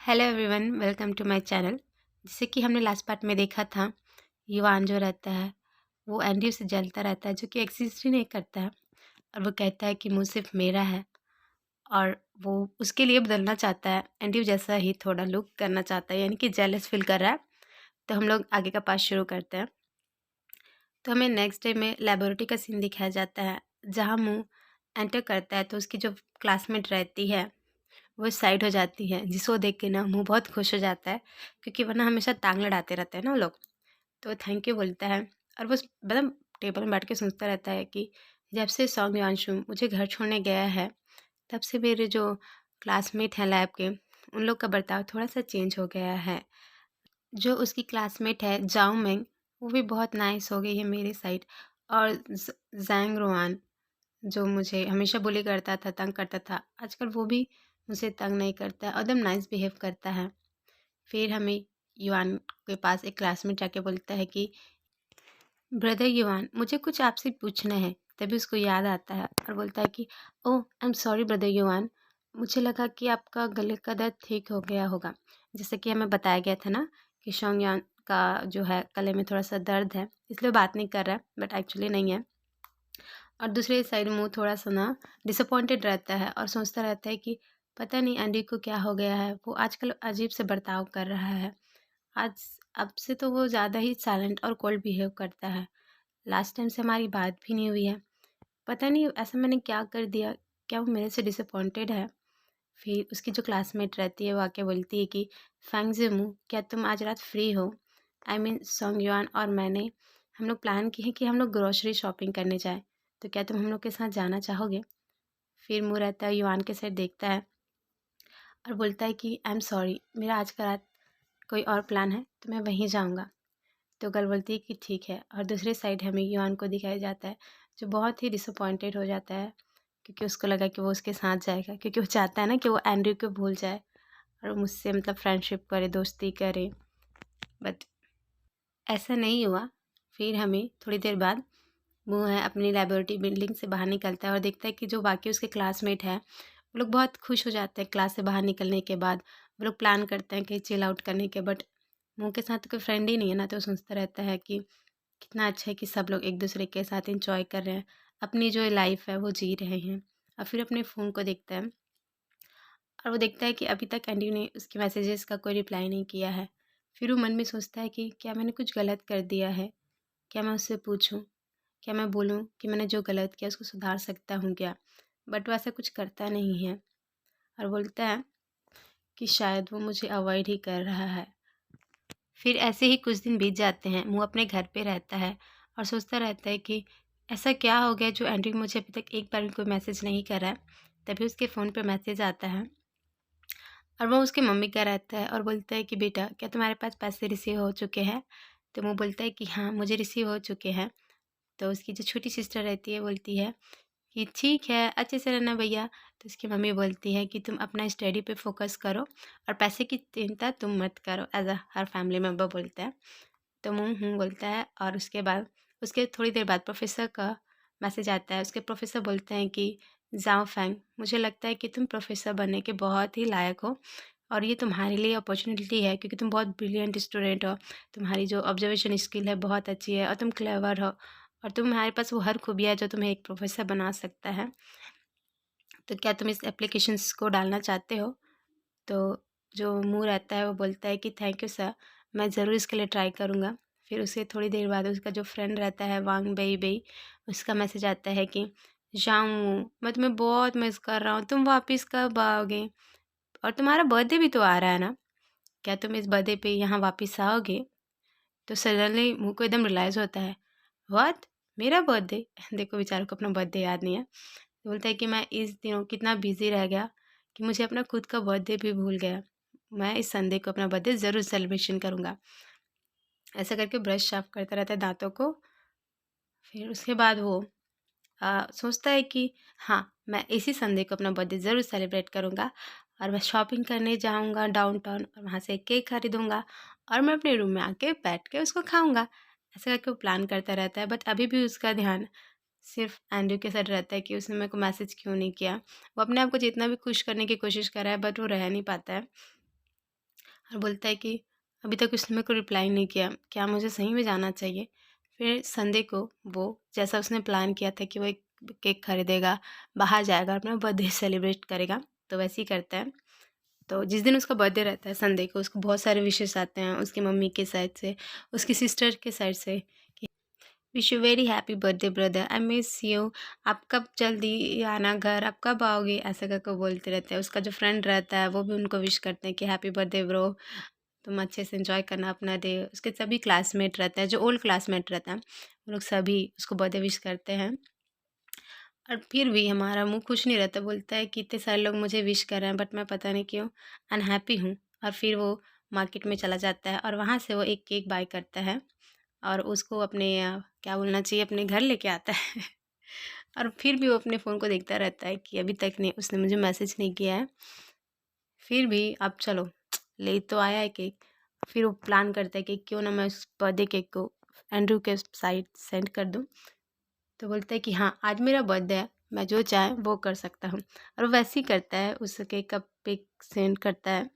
Hello everyone, welcome to my channel. जैसे कि हमने लास्ट पार्ट में देखा था, युवान जो रहता है वो एंड्रयू से जलता रहता है, जो कि एग्जिस्ट ही नहीं करता है। और वो कहता है कि मुँह सिर्फ मेरा है, और वो उसके लिए बदलना चाहता है, एंड्रयू जैसा ही थोड़ा लुक करना चाहता है, यानी कि जेलस फील कर रहा है। तो हम लोग आगे का पार्ट शुरू करते हैं। तो हमें नेक्स्ट डे में लेबोरेटरी का सीन दिखाया जाता है, जहाँ मुँह एंटर करता है तो उसकी जो क्लासमेट रहती है वो साइड हो जाती है, जिसको देख के ना मुँह बहुत खुश हो जाता है, क्योंकि वरना हमेशा टांग लड़ाते रहते हैं ना वो लोग। तो थैंक यू बोलता है, और वो मतलब टेबल में बैठ के सोचता रहता है कि जब से सौम्य अंशु मुझे घर छोड़ने गया है, तब से मेरे जो क्लासमेट हैं लैब के, उन लोग का बर्ताव थोड़ा सा चेंज हो गया है। जो उसकी क्लासमेट है जाओ मेंग, वो भी बहुत नाइस हो गई है मेरे साइड। और जैंग रोआन, जो मुझे हमेशा बुली करता था, तंग करता था, आजकल वो भी मुझे तंग नहीं करता है और एकदम नाइस बिहेव करता है। फिर हमें युआन के पास एक क्लासमेट जाके बोलता है कि ब्रदर युआन, मुझे कुछ आपसे पूछना है। तभी उसको याद आता है और बोलता है कि oh I am sorry brother Yuan, मुझे लगा कि आपका गले का दर्द ठीक हो गया होगा। जैसे कि हमें बताया गया था ना कि शोंगयान का जो है गले में थोड़ा सा दर्द है, इसलिए बात नहीं कर रहा है, बट एक्चुअली नहीं है। और दूसरे साइड मुँह थोड़ा सा ना डिसअपॉइंटेड रहता है और सोचता रहता है कि पता नहीं एंडी को क्या हो गया है, वो आजकल अजीब से बर्ताव कर रहा है। आज अब से तो वो ज़्यादा ही साइलेंट और कोल्ड बिहेव करता है। लास्ट टाइम से हमारी बात भी नहीं हुई है। पता नहीं ऐसा मैंने क्या कर दिया, क्या वो मेरे से डिसअपॉइंटेड है? फिर उसकी जो क्लासमेट रहती है वो आके बोलती है कि फैंग जिमू, क्या तुम आज रात फ्री हो? आई मीन सोंगयुआन और मैंने हम लोग प्लान किए हैं कि हम लोग ग्रोसरी शॉपिंग करने जाएँ, तो क्या तुम हम लोग के साथ जाना चाहोगे? फिर मुँह रहता है युआन के साइड देखता है और बोलता है कि आई एम सॉरी, मेरा आज का रात कोई और प्लान है, तो मैं वहीं जाऊँगा। तो गर्ल बोलती है कि ठीक है, और दूसरे साइड हमें युआन को दिखाया जाता है, जो बहुत ही डिसअपॉइंटेड हो जाता है, क्योंकि उसको लगा कि वो उसके साथ जाएगा, क्योंकि वो चाहता है ना कि वो एंड्रयू को भूल जाए और मुझसे मतलब फ्रेंडशिप करे, दोस्ती करे। बट ऐसा नहीं हुआ। फिर हमें थोड़ी देर बाद वो है अपनी लैबोरेटरी बिल्डिंग से बाहर निकलता है और देखता है कि जो बाकी उसके क्लासमेट हैं, वो लोग बहुत खुश हो जाते हैं क्लास से बाहर निकलने के बाद। वो लोग प्लान करते हैं कि चिल आउट करने के, बट मुँह के साथ तो कोई फ्रेंड ही नहीं है ना, तो वो सोचता रहता है कि कितना अच्छा है कि सब लोग एक दूसरे के साथ इंजॉय कर रहे हैं, अपनी जो लाइफ है वो जी रहे हैं। और फिर अपने फ़ोन को देखता है और वो देखता है कि अभी तक एंडी ने उसके मैसेजेस का कोई रिप्लाई नहीं किया है। फिर वो मन में सोचता है कि क्या मैंने कुछ गलत कर दिया है? क्या मैं उससे पूछूं? क्या मैं बोलूं कि मैंने जो गलत किया उसको सुधार सकता हूँ क्या? बट वो ऐसा कुछ करता नहीं है और बोलता है कि शायद वो मुझे अवॉइड ही कर रहा है। फिर ऐसे ही कुछ दिन बीत जाते हैं। वो अपने घर पे रहता है और सोचता रहता है कि ऐसा क्या हो गया जो एंड्रयू मुझे अभी तक एक बार भी कोई मैसेज नहीं करा है। तभी उसके फ़ोन पे मैसेज आता है और वो उसकी मम्मी का रहता है और बोलता है कि बेटा, क्या तुम्हारे पास पैसे रिसीव हो चुके हैं? तो वो बोलता है कि हाँ, मुझे रिसीव हो चुके हैं। तो उसकी जो छोटी सिस्टर रहती है बोलती है कि ठीक है, अच्छे से रहना भैया। तो उसकी मम्मी बोलती है कि तुम अपना स्टडी पे फ़ोकस करो और पैसे की चिंता तुम मत करो, as a her family member बोलता है। तो मुँह बोलता है और उसके बाद उसके थोड़ी देर बाद प्रोफ़ेसर का मैसेज आता है। उसके प्रोफ़ेसर बोलते हैं कि ज़ाओ फ़ैंग, मुझे लगता है कि तुम प्रोफ़ेसर बनने के बहुत ही लायक हो और ये तुम्हारे लिए अपॉर्चुनिटी है, क्योंकि तुम बहुत ब्रिलियंट स्टूडेंट हो। तुम्हारी जो ऑब्ज़र्वेशन स्किल है बहुत अच्छी है और तुम क्लेवर हो और तुम्हारे पास वो हर खूबियाँ है जो तुम्हें एक प्रोफ़ेसर बना सकता है। तो क्या तुम इस एप्लीकेशंस को डालना चाहते हो? तो जो मुँह रहता है वो बोलता है कि थैंक यू सर, मैं ज़रूर इसके लिए ट्राई करूँगा। फिर उसे थोड़ी देर बाद उसका जो फ्रेंड रहता है वांग बेई बेई, उसका मैसेज आता है कि जाऊँ, मैं तुम्हें बहुत मिस कर रहा हूँ, तुम वापस कब आओगे? और तुम्हारा बर्थडे भी तो आ रहा है ना, क्या तुम इस बर्थडे पे यहाँ वापस आओगे? तो सडनली मुँह को एकदम रियलाइज़ होता है, व्हाट? मेरा बर्थडे? देखो बेचारे को अपना बर्थडे याद नहीं है। तो बोलता है कि मैं इस दिनों कितना बिज़ी रह गया कि मुझे अपना खुद का बर्थडे भी भूल गया। मैं इस संडे को अपना बर्थडे ज़रूर सेलिब्रेशन करूँगा। ऐसा करके ब्रश साफ करता रहता है दाँतों को। फिर उसके बाद वो सोचता है कि हाँ, मैं इसी संडे को अपना बर्थडे ज़रूर सेलिब्रेट करूँगा और मैं शॉपिंग करने जाऊँगा डाउनटाउन और वहाँ से एक केक खरीदूँगा और मैं अपने रूम में आके बैठ के उसको खाऊँगा। ऐसा करके वो प्लान करता रहता है, बट अभी भी उसका ध्यान सिर्फ़ एंड्रयू के साथ रहता है कि उसने मेरे को मैसेज क्यों नहीं किया। वो अपने आप को जितना भी खुश करने की कोशिश कर रहा है, बट वो रह नहीं पाता है। और बोलता है कि अभी तक उसने मेरे को रिप्लाई नहीं किया, क्या मुझे सही में जाना चाहिए? फिर संडे को वो जैसा उसने प्लान किया था कि वो एक केक खरीदेगा, बाहर जाएगा और अपना बर्थडे सेलिब्रेट करेगा, तो वैसे ही करता है। तो जिस दिन उसका बर्थडे रहता है संडे को, उसको बहुत सारे विशेस आते हैं उसकी मम्मी के साइड से, उसकी सिस्टर के साइड से कि wish you very happy birthday brother, I miss you, आप कब जल्दी आना घर, आप कब आओगे, ऐसा करके वो बोलते रहते हैं। उसका जो फ्रेंड रहता है वो भी उनको विश करते हैं कि हैप्पी बर्थडे ब्रो, तुम अच्छे से एंजॉय करना अपना डे। उसके सभी क्लासमेट रहते हैं, जो ओल्ड क्लासमेट रहता है, वो लोग सभी उसको बर्थडे विश करते हैं। और फिर भी हमारा मुँह खुश नहीं रहता, बोलता है कि इतने सारे लोग मुझे विश कर रहे हैं बट मैं पता नहीं क्यों अनहैप्पी हूँ। और फिर वो मार्केट में चला जाता है और वहाँ से वो एक केक बाय करता है और उसको अपने क्या बोलना चाहिए, अपने घर लेके आता है। और फिर भी वो अपने फ़ोन को देखता रहता है कि अभी तक नहीं उसने मुझे मैसेज नहीं किया है। फिर भी अब चलो ले तो आया है केक। फिर वो प्लान करता है कि क्यों ना मैं उस बर्थडे केक को एंड्रू के साइड सेंड कर दूँ। तो बोलता है कि हाँ, आज मेरा बर्थडे है, मैं जो चाहे वो कर सकता हूँ। और वो वैसे ही करता है, उस केक का पिक सेंड करता है।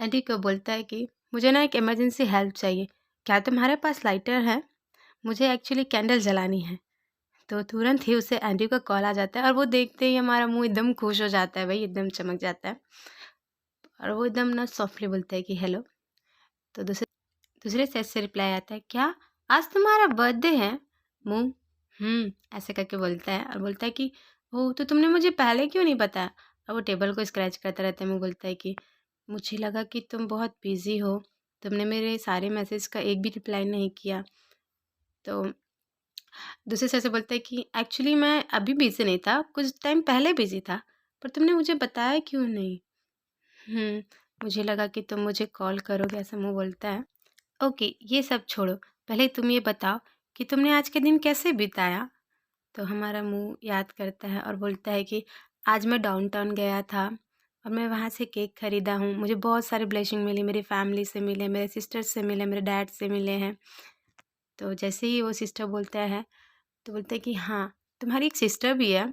एंडी को बोलता है कि मुझे ना एक इमरजेंसी हेल्प चाहिए, क्या तुम्हारे पास लाइटर है? मुझे एक्चुअली कैंडल जलानी है। तो तुरंत ही उसे एंडी का कॉल आ जाता है और वो देखते ही हमारा मुँह एकदम खुश हो जाता है भाई, एकदम चमक जाता है। और वो एकदम ना सॉफ्टली बोलता है कि हेलो। तो दूसरे साइड से रिप्लाई आता है, क्या आज तुम्हारा बर्थडे है? मुँह ऐसे करके बोलता है और बोलता है कि ओह, तो तुमने मुझे पहले क्यों नहीं बताया? और वो टेबल को स्क्रैच करता रहता है। मुँह बोलता है कि मुझे लगा कि तुम बहुत बिजी हो, तुमने मेरे सारे मैसेज का एक भी रिप्लाई नहीं किया। तो दूसरे साइड से बोलता है कि एक्चुअली मैं अभी बिजी नहीं था, कुछ टाइम पहले बिजी था, पर तुमने मुझे बताया क्यों नहीं? हम्म मुझे लगा कि तुम मुझे कॉल करोगे, ऐसा मुँह बोलता है। ओके, ये सब छोड़ो, पहले तुम ये बताओ कि तुमने आज के दिन कैसे बिताया? तो हमारा मुँह याद करता है और बोलता है कि आज मैं डाउनटाउन गया था और मैं वहाँ से केक ख़रीदा हूँ। मुझे बहुत सारी ब्लेसिंग मिली, मेरी फैमिली से मिले, मेरे सिस्टर्स से मिले, मेरे डैड से मिले हैं। तो जैसे ही वो सिस्टर बोलता है, तो बोलता है कि हाँ, तुम्हारी एक सिस्टर भी है?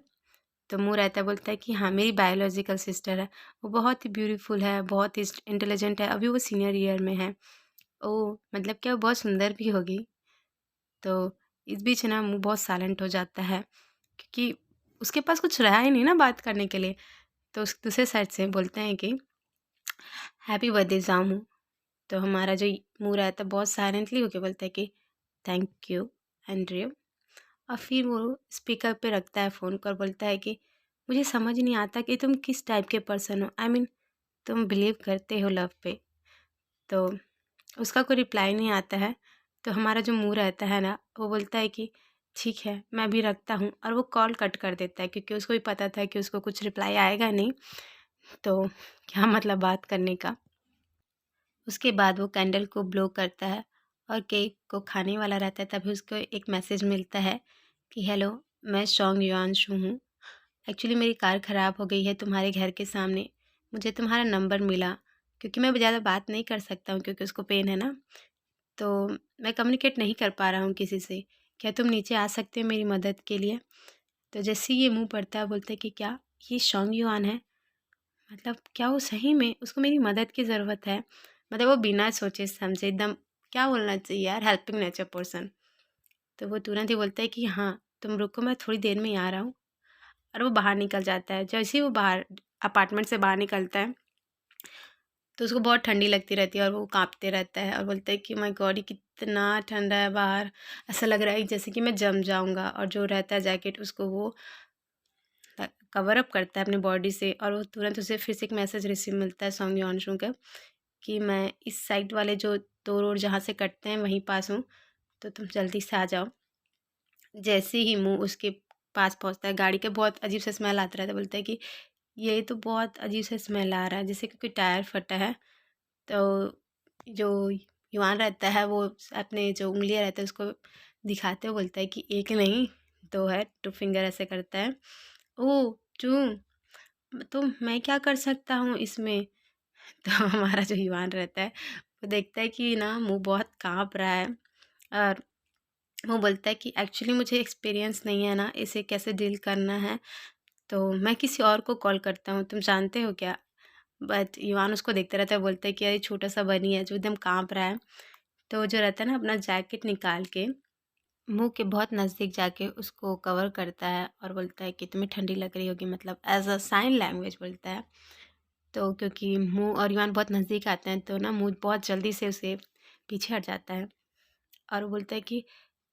तो मुँह रहता है, बोलता है कि हाँ, मेरी बायोलॉजिकल सिस्टर है। वो बहुत ही ब्यूटीफुल है, बहुत ही इंटेलिजेंट है, अभी वो सीनियर ईयर में है। ओह! मतलब क्या वो बहुत सुंदर भी होगी? तो इस बीच ना मुँह बहुत साइलेंट हो जाता है, क्योंकि उसके पास कुछ रहा ही नहीं ना बात करने के लिए। तो उस दूसरे साइड से बोलते हैं कि हैप्पी बर्थडे जामू। तो हमारा जो मुँह रहता है बहुत साइलेंटली होके बोलता है कि थैंक यू एंड्रयू। और फिर वो स्पीकर पे रखता है फ़ोन को और बोलता है कि मुझे समझ नहीं आता कि तुम किस टाइप के पर्सन हो, आई मीन तुम बिलीव करते हो लव पे? तो उसका कोई रिप्लाई नहीं आता है। तो हमारा जो मुँह रहता है ना, वो बोलता है कि ठीक है, मैं भी रखता हूँ, और वो कॉल कट कर देता है क्योंकि उसको भी पता था कि उसको कुछ रिप्लाई आएगा नहीं, तो क्या मतलब बात करने का। उसके बाद वो कैंडल को ब्लो करता है और केक को खाने वाला रहता है, तभी उसको एक मैसेज मिलता है कि हेलो, मैं सॉन्ग युआंशु हूँ। एक्चुअली मेरी कार ख़राब हो गई है तुम्हारे घर के सामने, मुझे तुम्हारा नंबर मिला, क्योंकि मैं ज़्यादा बात नहीं कर सकता हूँ क्योंकि उसको पेन है ना, तो मैं कम्युनिकेट नहीं कर पा रहा हूँ किसी से। क्या तुम नीचे आ सकते हो मेरी मदद के लिए? तो जैसे ही ये मुँह पड़ता है, बोलता है कि क्या ये सॉन्ग युआन है? मतलब क्या वो सही में उसको मेरी मदद की ज़रूरत है? मतलब वो बिना सोचे समझे एकदम, क्या बोलना चाहिए यार, हेल्पिंग नेचर पर्सन। तो वो तुरंत ही बोलता है कि हाँ, तुम रुको, मैं थोड़ी देर में ही आ रहा हूँ। और वो बाहर निकल जाता है। जैसे ही वो बाहर अपार्टमेंट से बाहर निकलता है, तो उसको बहुत ठंडी लगती रहती है और वो काँपते रहता है और बोलता है कि माय गॉड, ये कितना ठंडा है बाहर। ऐसा लग रहा है जैसे कि मैं जम जाऊँगा, और जो रहता है जैकेट उसको वो कवर अप करता है अपनी बॉडी से। और वो तुरंत उसे फिर से एक मैसेज रिसीव मिलता है सॉन्ग यॉन्शू का कि मैं इस साइड वाले जो 2 रोड जहाँ से कटते हैं वहीं पास हूँ, तो तुम जल्दी से आ जाओ। जैसे ही मुँह उसके पास पहुँचता है, गाड़ी का बहुत अजीब सा स्मेल आता रहता है। बोलता है कि ये तो बहुत अजीब सा स्मेल आ रहा है, जैसे कि कोई टायर फटा है। तो जो युवान रहता है वो अपने जो उँगलियाँ रहता है उसको दिखाते हुए बोलता है कि एक नहीं, 2 है, 2 फिंगर ऐसे करता है। ओह! 2, तो मैं क्या कर सकता हूँ इसमें? तो हमारा जो युवान रहता है, वो देखता है कि ना मुँह बहुत काँप रहा है, और वो बोलता है कि एक्चुअली मुझे एक्सपीरियंस नहीं है ना, इसे कैसे डील करना है, तो मैं किसी और को कॉल करता हूँ, तुम जानते हो क्या? बट युवान उसको देखता रहता है, बोलता है कि अरे छोटा सा बनी है जो एकदम काँप रहा है। तो जो रहता है ना अपना जैकेट निकाल के मुँह के बहुत नज़दीक जाके उसको कवर करता है और बोलता है कि तुम्हें ठंडी लग रही होगी, मतलब एज़ अ साइन लैंग्वेज बोलता है। तो क्योंकि मुँह और युवान बहुत नज़दीक आते हैं तो ना मुँह बहुत जल्दी से उसे पीछे हट जाता है और वो बोलता है कि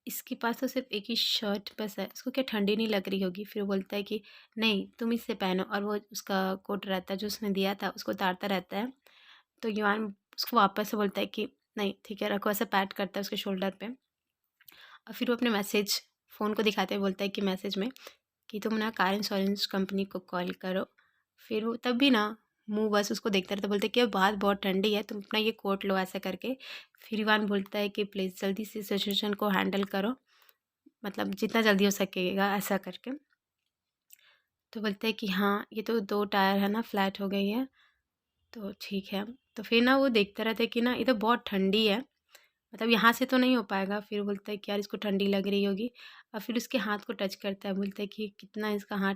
इसके पास तो सिर्फ़ एक ही शर्ट बस है, उसको क्या ठंडी नहीं लग रही होगी? फिर वो बोलता है कि नहीं तुम इससे पहनो, और वो उसका कोट रहता है जो उसने दिया था उसको उतारता रहता है। तो युवान उसको वापस से बोलता है कि नहीं ठीक है रखो, ऐसा पैट करता है उसके शोल्डर पे। और फिर वो अपने मैसेज फ़ोन को दिखाते हुए बोलता है कि मैसेज में कि तुम ना कार इंश्योरेंस कंपनी को कॉल करो। फिर वो तब भी ना मुँह बस उसको देखता रहता है, बोलता है कि अब बात बहुत ठंडी है, तुम अपना ये कोट लो ऐसा करके। फिर इवान बोलता है कि प्लीज़ जल्दी से सिचुएशन को हैंडल करो, मतलब जितना जल्दी हो सकेगा ऐसा करके। तो बोलते हैं कि हाँ, ये तो 2 टायर है ना फ्लैट हो गई है, तो ठीक है। तो फिर ना वो देखता रहता है कि ना ये तो बहुत ठंडी है, मतलब यहाँ से तो नहीं हो पाएगा। फिर बोलता है कि यार इसको ठंडी लग रही होगी, और फिर उसके हाथ को टच करता है, बोलता है कि कितना इसका हाथ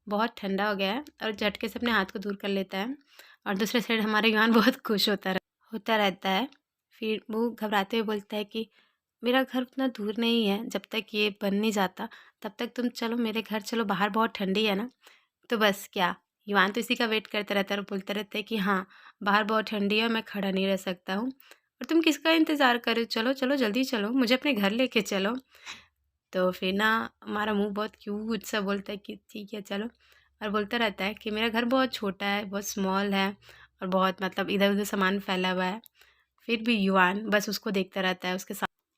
बहुत ठंडा हो गया है, और झटके से अपने हाथ को दूर कर लेता है। और दूसरे साइड हमारा युवान बहुत खुश होता रहता है। फिर वो घबराते हुए बोलता है कि मेरा घर उतना दूर नहीं है, जब तक ये बन नहीं जाता तब तक तुम चलो मेरे घर चलो, बाहर बहुत ठंडी है ना। तो बस क्या, युवान तो इसी का वेट करता रहता है और बोलता रहता है कि हाँ, बाहर बहुत ठंडी है, मैं खड़ा नहीं रह सकता हूँ और तुम किसका इंतज़ार कर रहे हो? चलो, चलो जल्दी चलो, मुझे अपने घर लेके चलो। तो फिर ना हमारा मुँह बहुत क्यूट सा बोलता है कि ठीक है चलो, और बोलता रहता है कि मेरा घर बहुत छोटा है, बहुत स्मॉल है और बहुत मतलब इधर-उधर सामान फैला हुआ है। फिर भी युवान बस उसको देखता रहता है,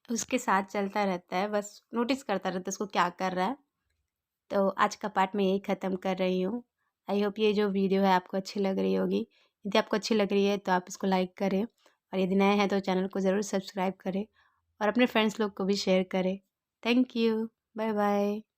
उसके साथ चलता रहता है, बस नोटिस करता रहता है उसको क्या कर रहा है। तो आज का पार्ट मैं यही ख़त्म कर रही हूँ। आई होप ये जो वीडियो है आपको अच्छी लग रही होगी। यदि आपको अच्छी लग रही है तो आप इसको लाइक करें, और यदि नए हैं तो चैनल को ज़रूर सब्सक्राइब करें और अपने फ्रेंड्स लोग को भी शेयर करें। Thank you. Bye bye.